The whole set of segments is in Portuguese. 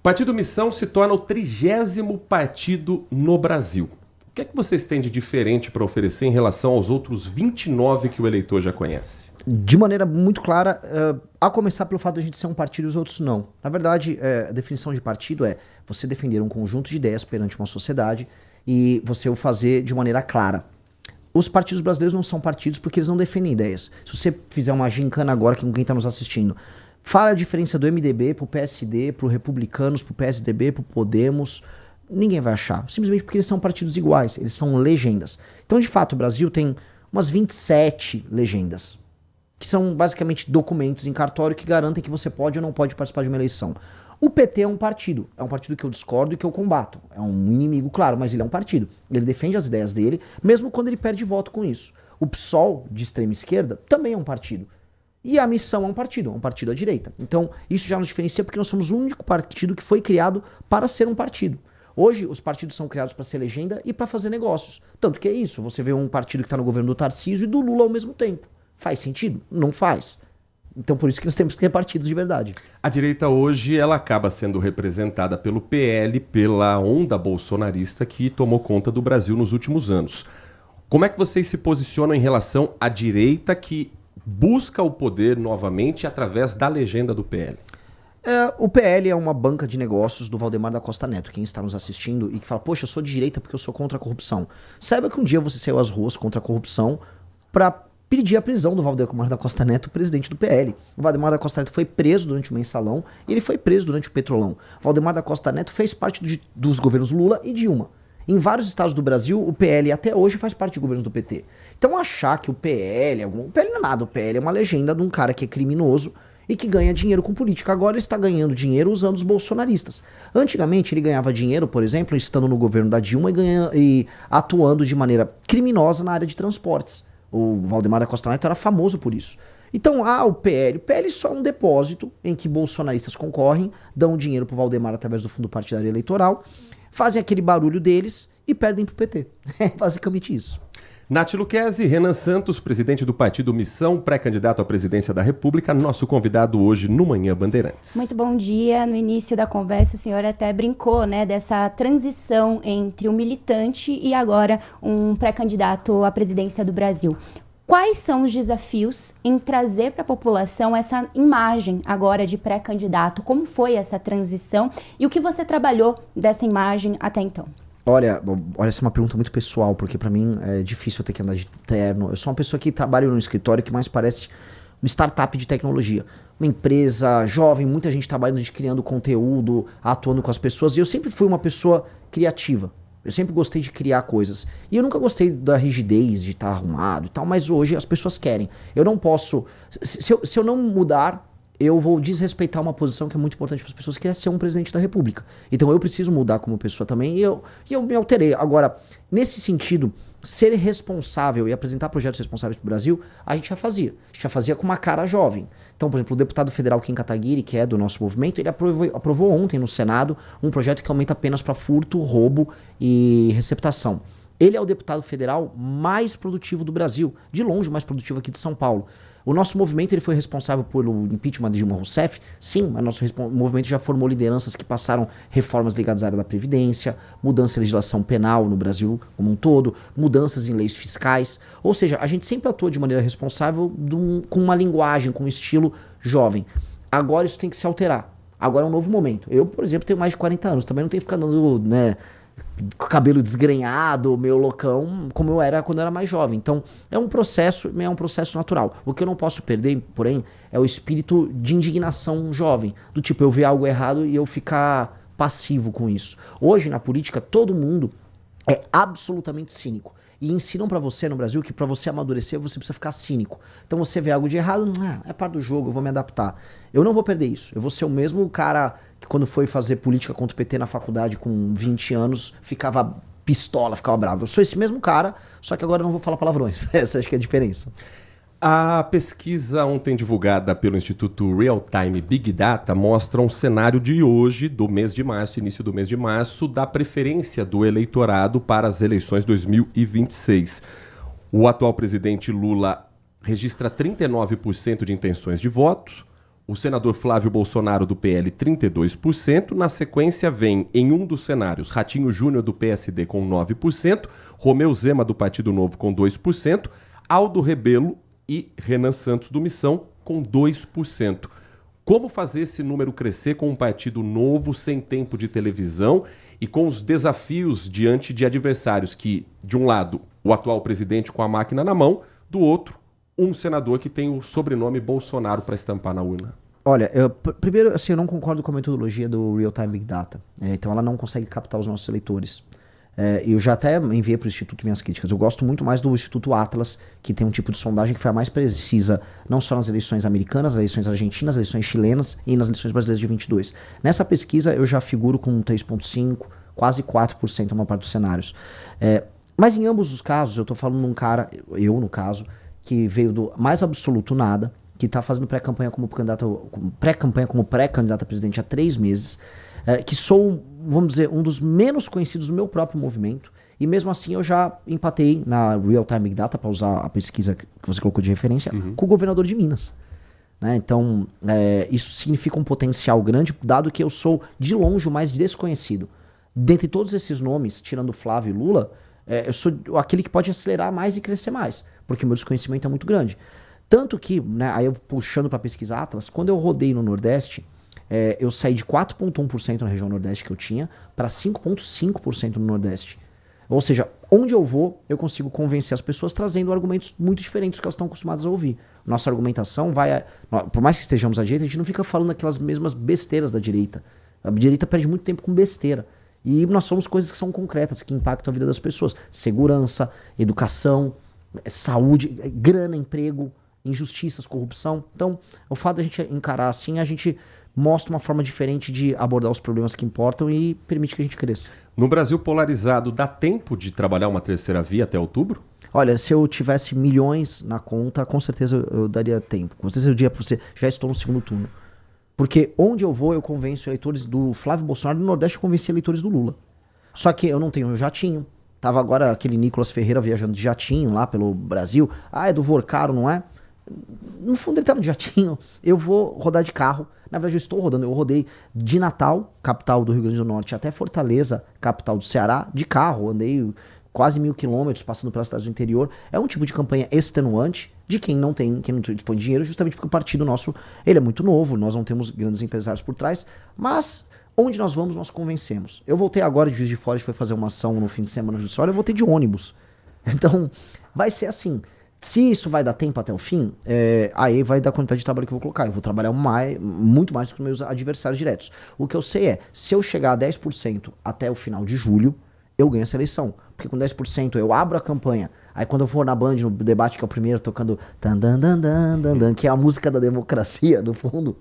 O Partido Missão se torna o 30º partido no Brasil. O que é que vocês têm de diferente para oferecer em relação aos outros 29 que o eleitor já conhece? De maneira muito clara, a começar pelo fato de a gente ser um partido e os outros não. Na verdade, a definição de partido é você defender um conjunto de ideias perante uma sociedade e você o fazer de maneira clara. Os partidos brasileiros não são partidos porque eles não defendem ideias. Se você fizer uma gincana agora com quem está nos assistindo, fala a diferença do MDB pro PSD, pro Republicanos, pro PSDB, pro Podemos, ninguém vai achar. Simplesmente porque eles são partidos iguais, eles são legendas. Então, de fato, o Brasil tem umas 27 legendas, que são basicamente documentos em cartório que garantem que você pode ou não pode participar de uma eleição. O PT é um partido que eu discordo e que eu combato. É um inimigo, claro, mas ele é um partido. Ele defende as ideias dele, mesmo quando ele perde voto com isso. O PSOL, de extrema esquerda, também é um partido. E a Missão é um partido à direita. Então, isso já nos diferencia porque nós somos o único partido que foi criado para ser um partido. Hoje, os partidos são criados para ser legenda e para fazer negócios. Tanto que é isso, você vê um partido que está no governo do Tarcísio e do Lula ao mesmo tempo. Faz sentido? Não faz. Então, por isso que nós temos que ter partidos de verdade. A direita hoje, ela acaba sendo representada pelo PL, pela onda bolsonarista que tomou conta do Brasil nos últimos anos. Como é que vocês se posicionam em relação à direita que busca o poder novamente através da legenda do PL? O PL é uma banca de negócios do Valdemar da Costa Neto, quem está nos assistindo e que fala, poxa, eu sou de direita porque eu sou contra a corrupção. Saiba que um dia você saiu às ruas contra a corrupção para pedir a prisão do Valdemar da Costa Neto, presidente do PL. O Valdemar da Costa Neto foi preso durante o Mensalão e ele foi preso durante o Petrolão. O Valdemar da Costa Neto fez parte dos governos Lula e Dilma. Em vários estados do Brasil, o PL até hoje faz parte de governos do PT. Então achar que o PL não é nada, o PL é uma legenda de um cara que é criminoso e que ganha dinheiro com política. Agora ele está ganhando dinheiro usando os bolsonaristas. Antigamente ele ganhava dinheiro, por exemplo, estando no governo da Dilma e atuando de maneira criminosa na área de transportes. O Valdemar da Costa Neto era famoso por isso. Então, o PL só é um depósito em que bolsonaristas concorrem, dão dinheiro pro Valdemar através do fundo partidário eleitoral, fazem aquele barulho deles e perdem pro PT. É basicamente isso. Nath Luquezzi, Renan Santos, presidente do Partido Missão, pré-candidato à presidência da República, nosso convidado hoje no Manhã Bandeirantes. Muito bom dia. No início da conversa, o senhor até brincou, né, dessa transição entre um militante e agora um pré-candidato à presidência do Brasil. Quais são os desafios em trazer para a população essa imagem agora de pré-candidato? Como foi essa transição e o que você trabalhou dessa imagem até então? Olha, essa é uma pergunta muito pessoal, porque pra mim é difícil eu ter que andar de terno. Eu sou uma pessoa que trabalha num escritório que mais parece uma startup de tecnologia. Uma empresa jovem, muita gente trabalhando, criando conteúdo, atuando com as pessoas. E eu sempre fui uma pessoa criativa. Eu sempre gostei de criar coisas. E eu nunca gostei da rigidez de estar arrumado e tal, mas hoje as pessoas querem. Eu não posso... Se eu não mudar, eu vou desrespeitar uma posição que é muito importante para as pessoas, que é ser um presidente da República. Então eu preciso mudar como pessoa também e eu me alterei. Agora, nesse sentido, ser responsável e apresentar projetos responsáveis para o Brasil, a gente já fazia. A gente já fazia com uma cara jovem. Então, por exemplo, o deputado federal Kim Kataguiri, que é do nosso movimento, ele aprovou ontem no Senado um projeto que aumenta penas para furto, roubo e receptação. Ele é o deputado federal mais produtivo do Brasil, de longe o mais produtivo aqui de São Paulo. O nosso movimento ele foi responsável pelo impeachment de Dilma Rousseff, sim, mas nosso movimento já formou lideranças que passaram reformas ligadas à área da Previdência, mudança em legislação penal no Brasil como um todo, mudanças em leis fiscais, ou seja, a gente sempre atuou de maneira responsável com uma linguagem, com um estilo jovem. Agora isso tem que se alterar, agora é um novo momento. Eu, por exemplo, tenho mais de 40 anos, também não tenho que ficar dando, com o cabelo desgrenhado, meio loucão, como eu era quando eu era mais jovem. Então, é um processo natural. O que eu não posso perder, porém, é o espírito de indignação jovem. Do tipo, eu ver algo errado e eu ficar passivo com isso. Hoje, na política, todo mundo é absolutamente cínico. E ensinam pra você no Brasil que pra você amadurecer, você precisa ficar cínico. Então você vê algo de errado, é parte do jogo, eu vou me adaptar. Eu não vou perder isso. Eu vou ser o mesmo cara que quando foi fazer política contra o PT na faculdade com 20 anos, ficava pistola, ficava bravo. Eu sou esse mesmo cara, só que agora eu não vou falar palavrões. Essa acho que é a diferença. A pesquisa ontem divulgada pelo Instituto Real Time Big Data mostra um cenário de hoje, do mês de março, início do mês de março, da preferência do eleitorado para as eleições 2026. O atual presidente Lula registra 39% de intenções de votos, o senador Flávio Bolsonaro, do PL, 32%. Na sequência, vem, em um dos cenários, Ratinho Júnior, do PSD, com 9%. Romeu Zema, do Partido Novo, com 2%. Aldo Rebelo e Renan Santos, do Missão, com 2%. Como fazer esse número crescer com um partido novo, sem tempo de televisão e com os desafios diante de adversários que, de um lado, o atual presidente com a máquina na mão, do outro, um senador que tem o sobrenome Bolsonaro para estampar na urna? Olha, primeiro, assim, eu não concordo com a metodologia do Real Time Big Data. Então ela não consegue captar os nossos eleitores. Eu já até enviei para o Instituto minhas críticas. Eu gosto muito mais do Instituto Atlas, que tem um tipo de sondagem que foi a mais precisa, não só nas eleições americanas, nas eleições argentinas, nas eleições chilenas e nas eleições brasileiras de 22. Nessa pesquisa eu já figuro com 3,5%, quase 4% uma parte dos cenários. Mas em ambos os casos, eu estou falando de um cara, eu no caso, que veio do mais absoluto nada, que está fazendo pré-campanha como pré-candidato a presidente há 3 meses, que sou, vamos dizer, um dos menos conhecidos do meu próprio movimento, e mesmo assim eu já empatei na Real Time Big Data, para usar a pesquisa que você colocou de referência, com o governador de Minas. Né? Então, isso significa um potencial grande, dado que eu sou, de longe, o mais desconhecido. Dentre todos esses nomes, tirando Flávio e Lula, eu sou aquele que pode acelerar mais e crescer mais, porque o meu desconhecimento é muito grande. Tanto que, né, aí eu puxando para a pesquisa Atlas, quando eu rodei no Nordeste, eu saí de 4,1% na região Nordeste que eu tinha para 5,5% no Nordeste. Ou seja, onde eu vou, eu consigo convencer as pessoas trazendo argumentos muito diferentes do que elas estão acostumadas a ouvir. Nossa argumentação vai... Por mais que estejamos à direita, a gente não fica falando aquelas mesmas besteiras da direita. A direita perde muito tempo com besteira. E nós somos coisas que são concretas, que impactam a vida das pessoas. Segurança, educação, saúde, grana, emprego, injustiças, corrupção. Então, o fato de a gente encarar assim, a gente mostra uma forma diferente de abordar os problemas que importam e permite que a gente cresça. No Brasil polarizado, dá tempo de trabalhar uma terceira via até outubro? Olha, se eu tivesse milhões na conta, com certeza eu daria tempo. Com certeza eu diria para você, já estou no segundo turno. Porque onde eu vou, eu convenço eleitores do Flávio Bolsonaro, do Nordeste eu convenci eleitores do Lula. Só que eu não tenho jatinho. Tava agora aquele Nicolas Ferreira viajando de jatinho lá pelo Brasil. Ah, é do Vorcaro, não é? No fundo ele tava de jatinho. Eu vou rodar de carro. Na verdade eu estou rodando. Eu rodei de Natal, capital do Rio Grande do Norte, até Fortaleza, capital do Ceará, de carro. Andei quase 1.000 quilômetros passando pelas cidades do interior. É um tipo de campanha extenuante de quem não dispõe de dinheiro, justamente porque o partido nosso, ele é muito novo, nós não temos grandes empresários por trás, mas onde nós vamos, nós convencemos. Eu voltei agora de Juiz de Fora, a gente foi fazer uma ação no fim de semana no Judiciário, eu voltei de ônibus. Então, vai ser assim. Se isso vai dar tempo até o fim, aí vai dar quantidade de trabalho que eu vou colocar. Eu vou trabalhar muito mais do que os meus adversários diretos. O que eu sei é, se eu chegar a 10% até o final de julho, eu ganho essa eleição. Porque com 10% eu abro a campanha. Aí quando eu for na Band, no debate, que é o primeiro, tocando que é a música da democracia, no fundo.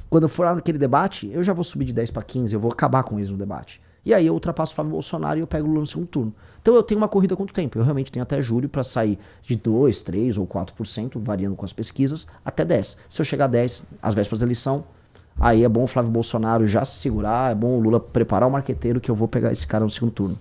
Quando eu for lá naquele debate, eu já vou subir de 10 para 15, eu vou acabar com eles no debate. E aí eu ultrapasso o Flávio Bolsonaro e eu pego o Lula no segundo turno. Então eu tenho uma corrida quanto tempo? Eu realmente tenho até julho para sair de 2, 3 ou 4%, variando com as pesquisas, até 10. Se eu chegar a 10, às vésperas da eleição, aí é bom o Flávio Bolsonaro já se segurar, é bom o Lula preparar o marqueteiro que eu vou pegar esse cara no segundo turno.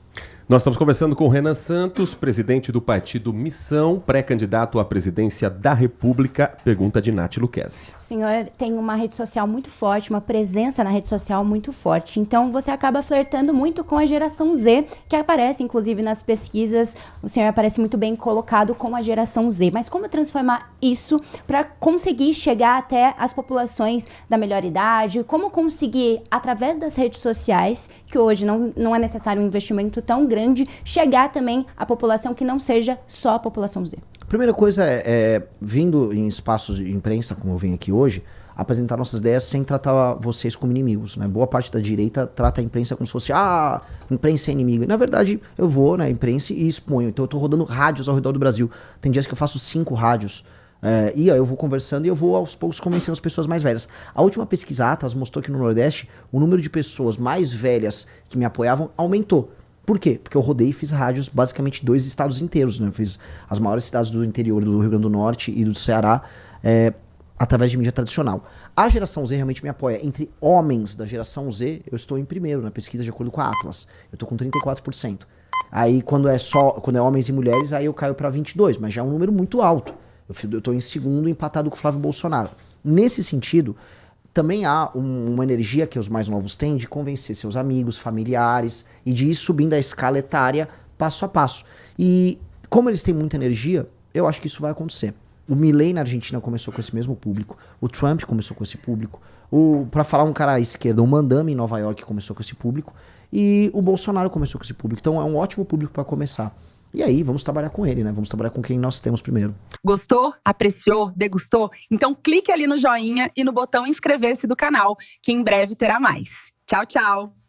Nós estamos conversando com o Renan Santos, presidente do partido Missão, pré-candidato à presidência da República. Pergunta de Nath Luquezzi. O senhor tem uma rede social muito forte, uma presença na rede social muito forte. Então, você acaba flertando muito com a geração Z, que aparece, inclusive, nas pesquisas. O senhor aparece muito bem colocado como a geração Z. Mas como transformar isso para conseguir chegar até as populações da melhor idade? Como conseguir, através das redes sociais, que hoje não é necessário um investimento tão grande, chegar também à população que não seja só a população Z? Primeira coisa vindo em espaços de imprensa, como eu venho aqui hoje, apresentar nossas ideias sem tratar vocês como inimigos, né? Boa parte da direita trata a imprensa como se fosse, imprensa é inimiga. Na verdade, eu vou na imprensa e exponho. Então eu tô rodando rádios ao redor do Brasil. Tem dias que eu faço 5 rádios. E aí eu vou conversando e eu vou aos poucos convencendo as pessoas mais velhas. A última pesquisa Atlas mostrou que no Nordeste o número de pessoas mais velhas que me apoiavam aumentou. Por quê? Porque eu rodei e fiz rádios basicamente 2 estados inteiros, né? Eu fiz as maiores cidades do interior do Rio Grande do Norte e do Ceará através de mídia tradicional. A geração Z realmente me apoia. Entre homens da geração Z, eu estou em primeiro na pesquisa de acordo com a Atlas. Eu estou com 34%. Aí quando é homens e mulheres, aí eu caio para 22%, mas já é um número muito alto. Eu estou em segundo, empatado com o Flávio Bolsonaro. Nesse sentido, também há uma energia que os mais novos têm de convencer seus amigos, familiares e de ir subindo a escala etária passo a passo. E como eles têm muita energia, eu acho que isso vai acontecer. O Milei na Argentina começou com esse mesmo público, o Trump começou com esse público, para falar um cara à esquerda, o Mandame em Nova York começou com esse público e o Bolsonaro começou com esse público. Então é um ótimo público para começar. E aí, vamos trabalhar com ele, né? Vamos trabalhar com quem nós temos primeiro. Gostou? Apreciou? Degustou? Então clique ali no joinha e no botão inscrever-se do canal, que em breve terá mais. Tchau, tchau!